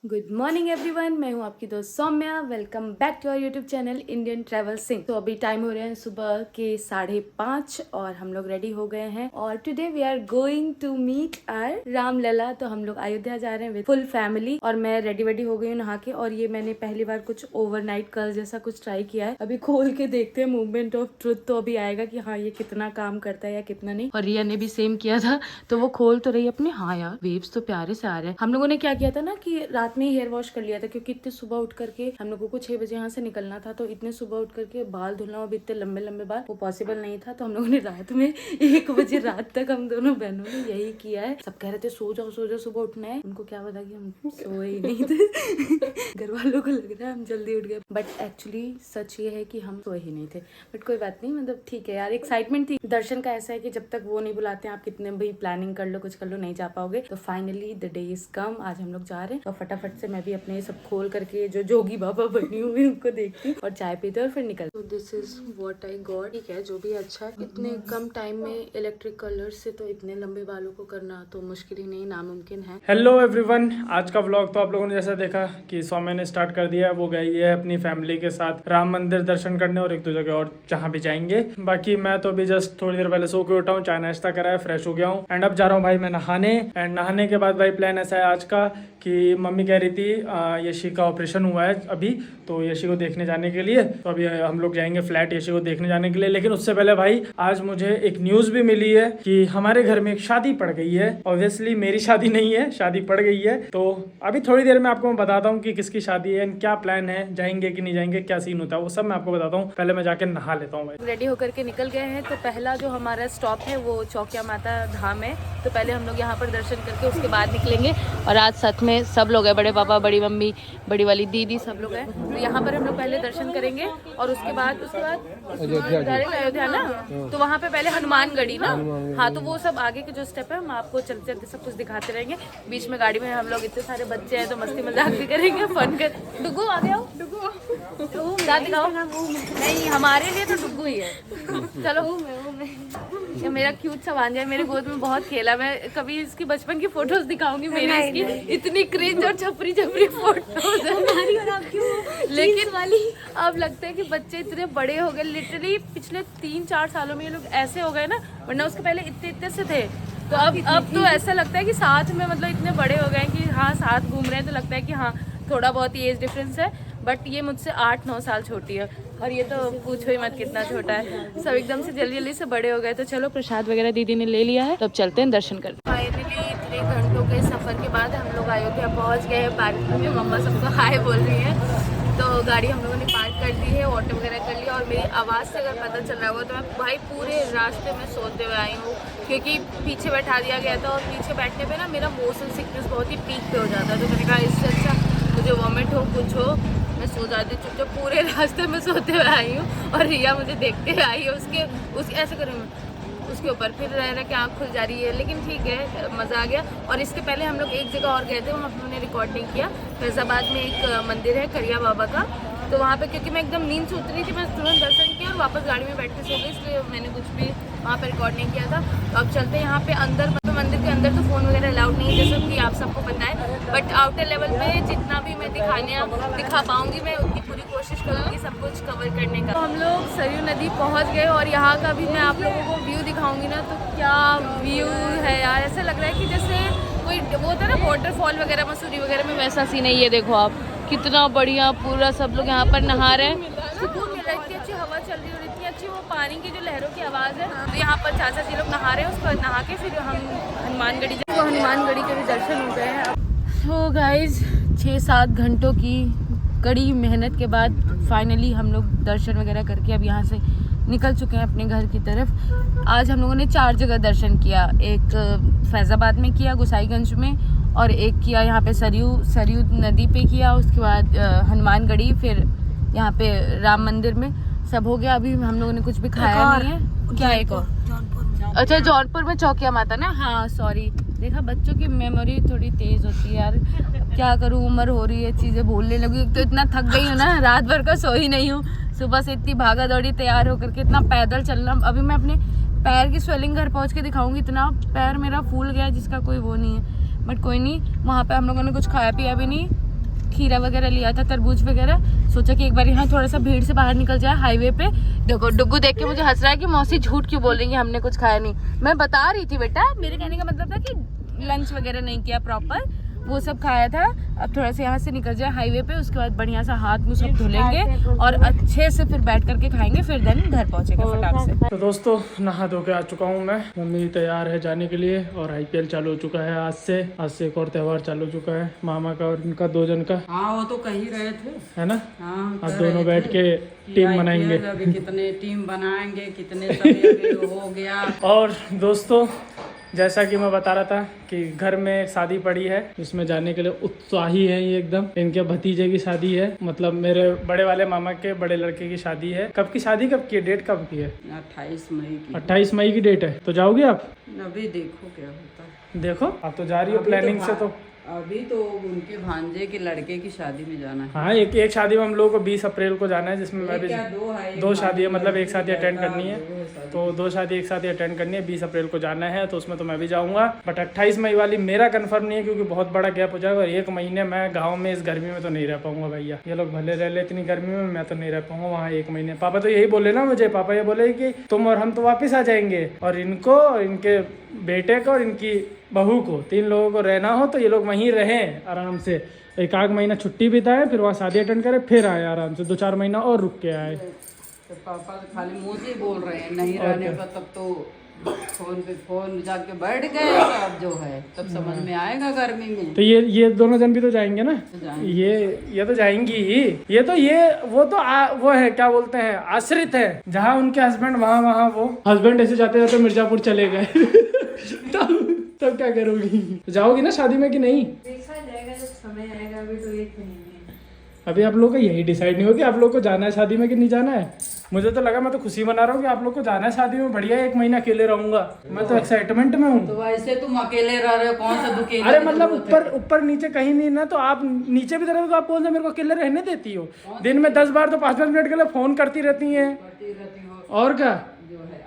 Good morning everyone, मैं हूं आपकी दोस्त Soumya. Welcome back to our YouTube channel Indian travel Singh. तो अभी टाइम हो रहे हैं सुबह के 5:30 और हम लोग रेडी हो गए हैं और today we are going to meet our Ramlalla. तो हम लोग अयोध्या जा रहे हैं विद फुल फैमिली और मैं रेडी हो गई हूँ नहा के। और ये मैंने पहली बार कुछ ओवरनाइट कर्ल जैसा कुछ ट्राई किया है। अभी खोल के देखते हैं मूवमेंट ऑफ ट्रुथ, तो अभी आएगा कि हाँ ये कितना काम करता है या कितना नहीं। और रिया ने भी सेम किया था तो वो खोल तो रही अपने। हाँ यार, वेव्स तो प्यारे से आ रहे हैं। हम लोगों ने क्या किया था ना कि रात में हेयर वॉश कर लिया था, क्योंकि इतने सुबह उठ करके हम लोगों को 6 बजे यहाँ से निकलना था। तो इतने सुबह उठ करके बाल धुलना, अभी इतने लंबे लंबे बाल, वो पॉसिबल नहीं था। तो हम लोगों ने रात में 1 बजे रात तक हम दोनों बहनों ने यही किया है। सब कह रहे थे सो जाओ सुबह उठना है। उनको क्या पता कि हम सोए ही नहीं थे। घर वालों को लग रहा है हम जल्दी उठ गए, बट एक्चुअली सच ये है कि हम सोए ही नहीं थे। बट कोई बात नहीं, मतलब ठीक है यार, एक्साइटमेंट थी। दर्शन का ऐसा है कि जब तक वो नहीं बुलाते हैं आप कितने भी प्लानिंग कर लो, कुछ कर लो, नहीं जा पाओगे। तो finally the day is come, आज हम लोग जा रहे हैं। तो फटाफट से मैं भी अपने सब खोल करके जो जोगी बाबा बनी हुई उनको देखती हूँ और चाय पीते और फिर निकल। तो this is what I got. ठीक है, जो भी अच्छा है। इतने कम टाइम में इलेक्ट्रिक कलर से तो इतने लंबे बालों को करना तो मुश्किल ही नहीं, नामुमकिन है। हेलो एवरीवन, आज का व्लॉग तो आप लोगों ने जैसा देखा कि सौम्या ने स्टार्ट कर दिया है। वो गई है अपनी फैमिली के साथ राम मंदिर दर्शन करने और एक दो जगह और जहाँ भी जाएंगे। बाकी मैं तो अभी जस्ट थोड़ी देर पहले सो के उठा हूँ, चाय नाश्ता करा है, फ्रेश हो गया हूँ एंड अब जा रहा हूँ भाई मैं नहाने। एंड नहाने के बाद भाई प्लान ऐसा है आज का कि मम्मी कह रही थी यशी का ऑपरेशन हुआ है अभी, तो यशी को देखने जाने के लिए। तो अभी हम लोग जाएंगे फ्लैट यशी को देखने जाने के लिए। लेकिन उससे पहले भाई आज मुझे एक न्यूज भी मिली है कि हमारे घर में एक शादी पड़ गई है। ऑब्वियसली मेरी शादी नहीं है, शादी पड़ गई है। तो अभी थोड़ी देर में आपको मैं बताता हूँ कि किसकी शादी है, क्या प्लान है, जाएंगे कि नहीं जाएंगे, क्या सीन होता है, वो सब मैं आपको बताता हूँ। पहले मैं जाके नहा लेता हूँ भाई। रेडी होकर के निकल गए हैं। तो पहला जो हमारा स्टॉप है वो चौकिया माता धाम है। तो पहले हम लोग यहाँ पर दर्शन करके उसके बाद निकलेंगे। और आज साथ में सब लोग हैं, बड़े पापा, बड़ी मम्मी, बड़ी वाली दीदी, सब लोग हैं। तो यहाँ पर हम लोग पहले दर्शन करेंगे और उसके बाद डायरेक्ट अयोध्या ना। तो वहाँ पे पहले हनुमानगढ़ी ना। हाँ, तो वो सब आगे के जो स्टेप है हम आपको चलते चलते सब कुछ दिखाते रहेंगे। बीच में गाड़ी में हम लोग इतने सारे बच्चे हैं तो मस्ती मजाक भी करेंगे, फन कर। डुगू आ गया, डुगू दांत दिखाओ। नहीं, हमारे लिए तो डुगू ही है। चलो, ये मेरा क्यूट सा भांजा है, मेरे गोद में बहुत खेला। मैं कभी इसकी बचपन की फोटोज दिखाऊंगी, मेरी इसकी इतनी क्रिंज और छपरी फोटोज है। लेकिन अब लगता है कि बच्चे इतने बड़े हो गए। लिटरली पिछले 3-4 सालों में ये लोग ऐसे हो गए ना, वरना उसके पहले इतने से थे। तो अब तो ऐसा लगता है कि साथ में, मतलब इतने बड़े हो गए कि हाँ साथ घूम रहे हैं। तो लगता है कि हाँ थोड़ा बहुत ही एज डिफरेंस है, बट ये मुझसे 8-9 साल छोटी है और ये तो पूछो ही मत कितना छोटा है। सब एकदम से जल्दी से बड़े हो गए। तो चलो, प्रसाद वगैरह दीदी ने ले लिया है, तो अब चलते हैं दर्शन करते। फाइनली इतने घंटों के सफर के बाद हम लोग अयोध्या पहुंच गए हैं। पार्किंग में मम्मा सबको हाय बोल रही है। तो गाड़ी हम लोगों ने पार्क कर दी है, ऑटो वगैरह कर लिया। और मेरी आवाज़ से अगर पता चल रहा हुआ तो मैं भाई पूरे रास्ते में सोते हुए आई हूँ, क्योंकि पीछे बैठा दिया गया था और पीछे बैठने पे ना मेरा मोशन सिकनेस बहुत ही पीक पे हो जाता है। तो मैंने कहा इससे अच्छा मुझे वॉमिट हो कुछ हो मैं सो जाती हूँ चुपचाप। पूरे रास्ते में सोते हुए आई हूँ और रिया मुझे देखते हुए आई है। उसके ऐसे करूँ उसके ऊपर, फिर रह रहा कि आँख खुल जा रही है, लेकिन ठीक है, मज़ा आ गया। और इसके पहले हम लोग एक जगह और गए थे, वहाँ हमने रिकॉर्ड नहीं किया। फैजाबाद में एक मंदिर है करिया बाबा का, तो वहाँ पे क्योंकि मैं एकदम नींद से उतरी थी, मैं तुरंत दर्शन किया और वापस गाड़ी में बैठ के सो गई, इसलिए मैंने कुछ भी वहाँ पे रिकॉर्ड नहीं किया था। तो अब चलते हैं यहाँ पे अंदर। मंदिर के अंदर तो फ़ोन वगैरह अलाउड नहीं है, जैसे कि आप सबको पता है। बट आउटर लेवल पे जितना भी मैं दिखा पाऊँगी, मैं उतनी पूरी कोशिश करूँगी सब कुछ कवर करने का। तो हम लोग सरयू नदी पहुँच गए और यहाँ का भी मैं आप लोगों को व्यू दिखाऊँगी ना, तो क्या व्यू है यार। ऐसा लग रहा है कि जैसे कोई वो होता है ना वाटरफॉल वगैरह मसूरी वगैरह में, वैसा सीन है। ये देखो आप, कितना बढ़िया पूरा सब लोग यहाँ पर नहा रहे हैं। सुकून मिल रहा है, इतनी अच्छी हवा चल रही है और इतनी अच्छी वो पानी की जो लहरों की आवाज़ है। तो यहाँ पर चाचा जी लोग नहा रहे हैं, उसको नहा के फिर हम हनुमानगढ़ी तो हनुमानगढ़ी के भी दर्शन हो गए हैं। तो गाइज 6-7 घंटों की कड़ी मेहनत के बाद फाइनली हम लोग दर्शन वगैरह करके अब यहाँ से निकल चुके हैं अपने घर की तरफ। आज हम लोगों ने 4 जगह दर्शन किया। एक फैज़ाबाद में किया, गोसाईगंज में, और एक किया यहाँ पे सरयू नदी पे किया। उसके बाद हनुमानगढ़ी, फिर यहाँ पे राम मंदिर में सब हो गया। अभी हम लोगों ने कुछ भी खाया नहीं है। क्या एक और? अच्छा, जौनपुर में चौकिया माता ना। हाँ सॉरी, देखा बच्चों की मेमोरी थोड़ी तेज होती है यार। क्या करूँ, उम्र हो रही है, चीज़ें भूलने लगी। तो इतना थक गई हूँ ना, रात भर का सोई नहीं हूँ। सुबह से इतनी भागा दौड़ी तैयार होकर के, इतना पैदल चलना। अभी मैं अपने पैर की स्वेलिंग घर पहुँच के दिखाऊंगी। इतना पैर मेरा फूल गया जिसका कोई वो नहीं है, बट कोई नहीं। वहाँ पे हम लोगों ने कुछ खाया पिया भी नहीं, खीरा वगैरह लिया था, तरबूज वगैरह। सोचा कि एक बार यहाँ थोड़ा सा भीड़ से बाहर निकल जाए हाईवे पे। देखो डुग्गू देख के मुझे हंस रहा है कि मौसी झूठ क्यों बोल रही है, हमने कुछ खाया नहीं। मैं बता रही थी बेटा, मेरे कहने का मतलब था कि लंच वगैरह नहीं किया प्रॉपर, वो सब खाया था। अब थोड़ा सा यहाँ से निकल जाए हाईवे पे, उसके बाद बढ़िया सा हाथ मुँह सब धुलेंगे और अच्छे से फिर बैठ करके खाएंगे, फिर देन घर पहुँचेगा फटाक से। तो दोस्तों नहा धो के आ चुका हूँ मैं, मम्मी तैयार है जाने के लिए और IPL चालू हो चुका है आज से एक और त्यौहार चालू हो चुका है, मामा का और इनका 2 जन का। हाँ वो तो कह ही रहे थे, है ना। हाँ अब दोनों बैठ के टीम बनाएंगे, अभी कितने टीम बनाएंगे, कितने सब हो गया। और दोस्तों जैसा कि मैं बता रहा था कि घर में शादी पड़ी है, जिसमें जाने के लिए उत्साही है ये एकदम। इनके भतीजे की शादी है, मतलब मेरे बड़े वाले मामा के बड़े लड़के की शादी है। कब की शादी, कब की है, डेट कब की है? 28 मई की। 28 मई की डेट है। तो जाओगे आप? अभी देखो क्या होता है। देखो आप तो जा रही हो प्लानिंग से। तो अभी तो उनके भांजे के लड़के की शादी में जाना है। हाँ, एक शादी में हम लोगों को 20 अप्रैल को जाना है, जिसमें मैं भी दो शादी है, मतलब एक शादी अटेंड करनी है। तो 2 शादी एक साथ ही अटेंड करनी है, 20 अप्रैल को जाना है, तो उसमें तो मैं भी जाऊंगा। बट 28 मई वाली मेरा कंफर्म नहीं है, क्योंकि बहुत बड़ा गैप हो जाएगा और 1 महीने मैं गाँव में इस गर्मी में तो नहीं रह पाऊंगा भैया। ये लोग भले रह ले इतनी गर्मी में, मैं तो नहीं रह पाऊंगा वहाँ 1 महीने। पापा तो यही बोले ना मुझे, पापा ये बोले कि तुम और हम तो वापस आ जाएंगे, और इनको और इनके बेटे को और इनकी बहू को 3 लोगों को रहना हो तो ये लोग वहीं रहें आराम से। 1 महीना छुट्टी बिताए, फिर वहाँ शादी अटेंड करे, फिर आए आराम से 2-4 महीना और रुक के आए। तो पापा तो खाली मुँह से बोल रहे हैं नहीं रहने का, तब तो फोन पे फोन जाके बैठ गए। अब जो है तब समझ में आएगा गर्मी में। तो ये दोनों जन भी तो जाएंगे ना। ये तो जाएंगी ही। वो है क्या बोलते हैं, आश्रित है। जहाँ उनके हस्बैंड वहाँ वो हस्बैंड ऐसे जाते जाते मिर्जापुर चले गए। तब क्या करोगी? तो जाओगी ना शादी में कि नहीं? देखा जाएगा जब समय आएगा, अभी तो 1 महीने। अभी आप लोग का यही डिसाइड नहीं हो कि आप लोग को जाना है शादी में कि नहीं जाना है। मुझे तो लगा, मैं तो खुशी मना रहा हूँ कि आप लोग को जाना है शादी में, बढ़िया 1 महीना अकेले रहूंगा। मैं तो एक्साइटमेंट में हूँ। तो वैसे तुम अकेले रह रहे हो, कौन सा दुखे? अरे मतलब ऊपर नीचे कहीं नहीं ना, तो आप नीचे भी रहोगे तो आप कौन सा मेरे को अकेले रहने देती हो? दिन में 10 बार तो 5-5 मिनट के लिए फोन करती रहती है, और क्या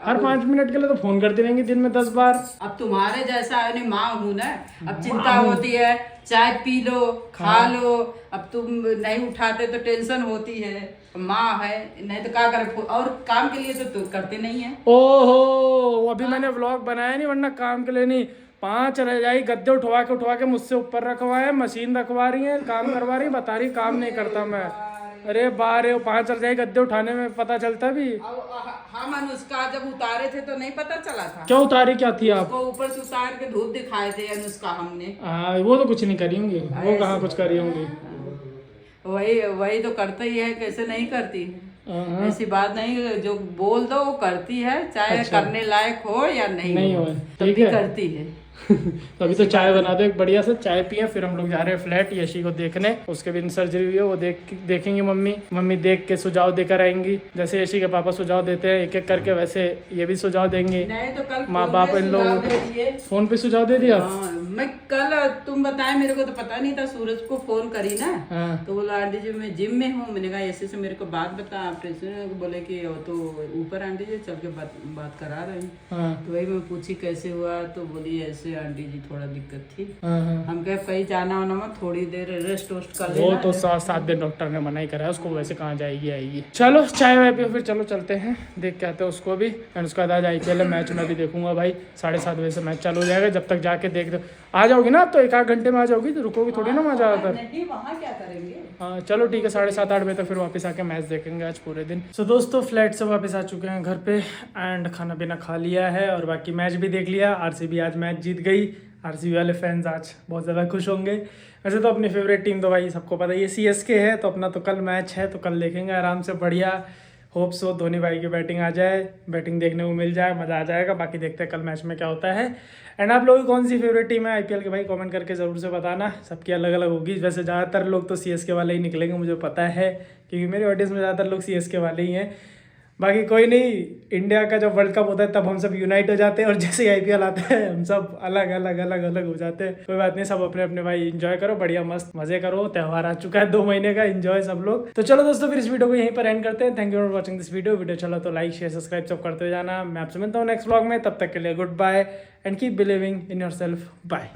हर 5 मिनट के लिए तो फोन करती रहेंगी दिन में 10 बार। अब तुम्हारे जैसा है माँ हूँ ना, अब चिंता होती है, चाय पी लो, खा लो। अब तुम नहीं उठाते तो टेंशन होती है। माँ है, नहीं तो क्या करे, और काम के लिए तो करते नहीं है। ओहो, अभी मैंने व्लॉग बनाया नहीं, वरना काम के लिए नहीं। 5 रजाई गद्दे उठवा के मुझसे ऊपर रखवाए, मशीन रखवा रही है, काम करवा रही, बता रही काम नहीं करता मैं। अरे बारे 5 रजाई गद्दे उठाने में पता चलता भी। हम अनुष्का जब उतारे थे तो नहीं पता चला था। क्या उतारी, क्या थी आप? ऊपर से उतार के धूप दिखाए थे अनुष्का हमने। वो तो कुछ नहीं करी होंगी, वो कहाँ कुछ करी होंगी। वही तो करता ही है, कैसे नहीं करती है। ऐसी बात नहीं, जो बोल दो वो करती है, चाहे अच्छा। करने लायक हो या नहीं हो, तब भी करती है। तो अभी तो चाय बना दो, एक बढ़िया से चाय पिए, फिर हम लोग जा रहे हैं फ्लैट यशी को देखने। उसके भी सर्जरी हुई है, वो देखेंगे मम्मी देख के सुझाव देकर आएंगी। जैसे यशी के पापा सुझाव देते हैं एक एक करके, वैसे ये भी सुझाव देंगे। नहीं तो कल माँ बाप इन लोग फोन पे सुझाव दे दिया। मैं कल तुम बताए, मेरे को तो पता नहीं था। सूरज को फोन करी ना, तो बोला आंटी जी मैं जिम में हूँ। मैंने कहा ऐसे से मेरे को बात बता। ऑपरेशन बोले कि तो ऊपर आंटी जी चल के बात करा रही। तो वही मैं पूछी कैसे हुआ, तो बोली ऐसे आंटी जी थोड़ा दिक्कत थी। हम कहे कहीं जाना होना मत, थोड़ी देर रेस्ट वेस्ट कर लेना। वो तो 7 दिन डॉक्टर ने मना ही करा है उसको, वैसे कहाँ जाएगी आएगी। चलो चाय वाय पियो, फिर चलो चलते हैं, देख के आते हैं उसको भी। एंड उसका आज IPL मैच मैं भी देखूंगा भाई। 7:30 बजे से मैच चालू हो जाएगा। जब तक जाके देख दो आ जाओगी ना, तो 1-8 घंटे में आ जाओगी, तो रुकोगी थोड़ी ना वहाँ ज़्यादातर। नहीं वहाँ क्या करेंगे। हाँ चलो ठीक है, 7:30-8 बजे तक फिर वापस आके मैच देखेंगे आज पूरे दिन। सो दोस्तों फ्लैट से वापस आ चुके हैं घर पे, एंड खाना पीना खा लिया है और बाकी मैच भी देख लिया। RCB आज मैच जीत गई। RCB वाले फैंस आज बहुत ज़्यादा खुश होंगे। वैसे तो अपनी फेवरेट टीम तो भाई सबको पता ही है CSK है, तो अपना तो कल मैच है, तो कल देखेंगे आराम से बढ़िया। होप सो धोनी भाई की बैटिंग आ जाए, बैटिंग देखने को मिल जाए, मज़ा आ जाएगा। बाकी देखते हैं कल मैच में क्या होता है। एंड आप लोगों की कौन सी फेवरेट टीम है IPL के भाई, कमेंट करके ज़रूर से बताना। सबकी अलग अलग होगी, वैसे ज़्यादातर लोग तो CSK वाले ही निकलेंगे, मुझे पता है, क्योंकि मेरी ऑडियंस में ज़्यादातर लोग CSK वाले ही हैं। बाकी कोई नहीं, इंडिया का जब वर्ल्ड कप होता है तब हम सब यूनाइट हो जाते हैं, और जैसे ही IPL आता है हम सब अलग अलग हो जाते हैं। कोई बात नहीं, सब अपने अपने भाई एंजॉय करो, बढ़िया मस्त मजे करो। त्यौहार आ चुका है 2 महीने का, एंजॉय सब लोग। तो चलो दोस्तों फिर इस वीडियो को यहीं पर एंड करते हैं। Thank you for watching this video चलो तो लाइक शेयर सब्सक्राइब सब करते जाना। मैं आपसे मिलता हूँ नेक्स्ट व्लॉग में, तब तक के लिए good bye and keep believing in yourself. Bye.